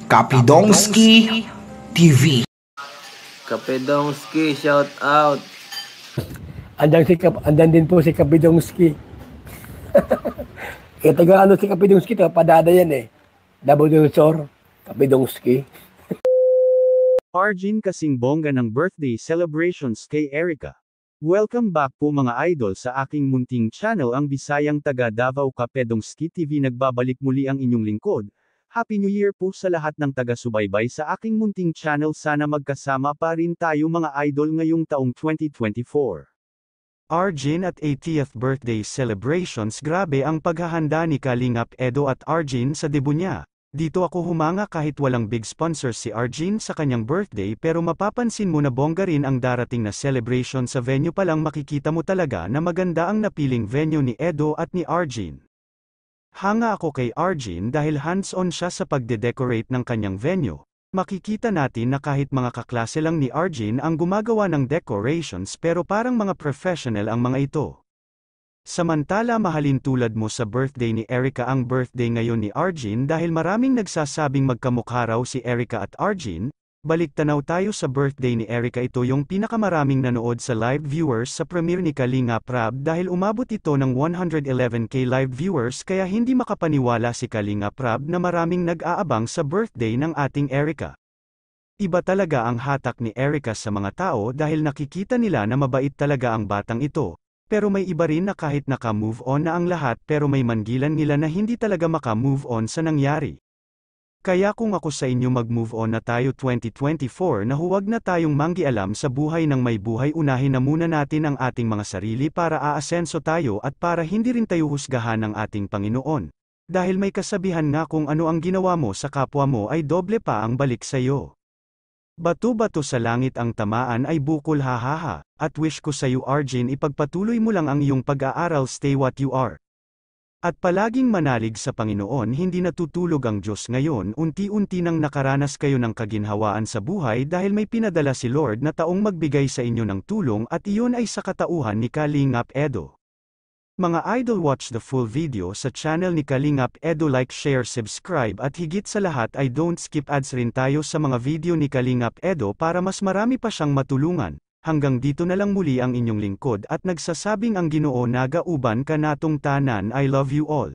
Kapidongski TV. Kapedongski, shout out. Andan din po si Kapidongski. Kaya taga si Kapidongski, padada yan eh. Nabudunsor, Kapidongski. Arjin kasing bongga ng birthday celebrations kay Erica. Welcome back po mga idol sa aking munting channel ang Bisayang taga Davao Kapedongski TV. Nagbabalik muli ang inyong lingkod. Happy New Year po sa lahat ng taga-subaybay sa aking munting channel. Sana magkasama pa rin tayo mga idol ngayong taong 2024. Arjin at 80th birthday celebrations. Grabe ang paghahanda ni Kalingap Edo at Arjin sa debut niya. Dito ako humanga kahit walang big sponsor si Arjin sa kanyang birthday, pero mapapansin mo na bongga rin ang darating na celebration. Sa venue pa lang makikita mo talaga na maganda ang napiling venue ni Edo at ni Arjin. Hanga ako kay Arjin dahil hands-on siya sa pagde-decorate ng kanyang venue. Makikita natin na kahit mga kaklase lang ni Arjin ang gumagawa ng decorations, pero parang mga professional ang mga ito. Samantala mahalin tulad mo sa birthday ni Erica ang birthday ngayon ni Arjin dahil maraming nagsasabing magkamukha raw si Erica at Arjin. Baliktanaw tayo sa birthday ni Erica. Ito yung pinakamaraming nanood sa live viewers sa premiere ni Kalingap Rab dahil umabot ito ng 111k live viewers, kaya hindi makapaniwala si Kalingap Rab na maraming nag-aabang sa birthday ng ating Erica. Iba talaga ang hatak ni Erica sa mga tao dahil nakikita nila na mabait talaga ang batang ito. Pero may iba rin na kahit naka-move on na ang lahat pero may manggilan nila na hindi talaga maka-move on sa nangyari. Kaya kung ako sa inyo, mag-move on na tayo 2024 na huwag na tayong manggialam sa buhay ng may buhay. Unahin na muna natin ang ating mga sarili para aasenso tayo at para hindi rin tayo husgahan ng ating Panginoon. Dahil may kasabihan nga, kung ano ang ginawa mo sa kapwa mo ay doble pa ang balik sa iyo. Bato-bato sa langit ang tamaan ay bukol, hahaha. At wish ko sa iyo Arjin, ipagpatuloy mo lang ang iyong pag-aaral. Stay what you are. At palaging manalig sa Panginoon. Hindi natutulog ang Diyos ngayon. Unti-unti nang nakaranas kayo ng kaginhawaan sa buhay dahil may pinadala si Lord na taong magbigay sa inyo ng tulong, at iyon ay sa katauhan ni Kalingap Edo. Mga idol, watch the full video sa channel ni Kalingap Edo. Like, share, subscribe, at higit sa lahat ay don't skip ads rin tayo sa mga video ni Kalingap Edo para mas marami pa siyang matulungan. Hanggang dito na lang muli ang inyong lingkod at nagsasabing ang Ginoo nagauban ka natong tanan. I love you all.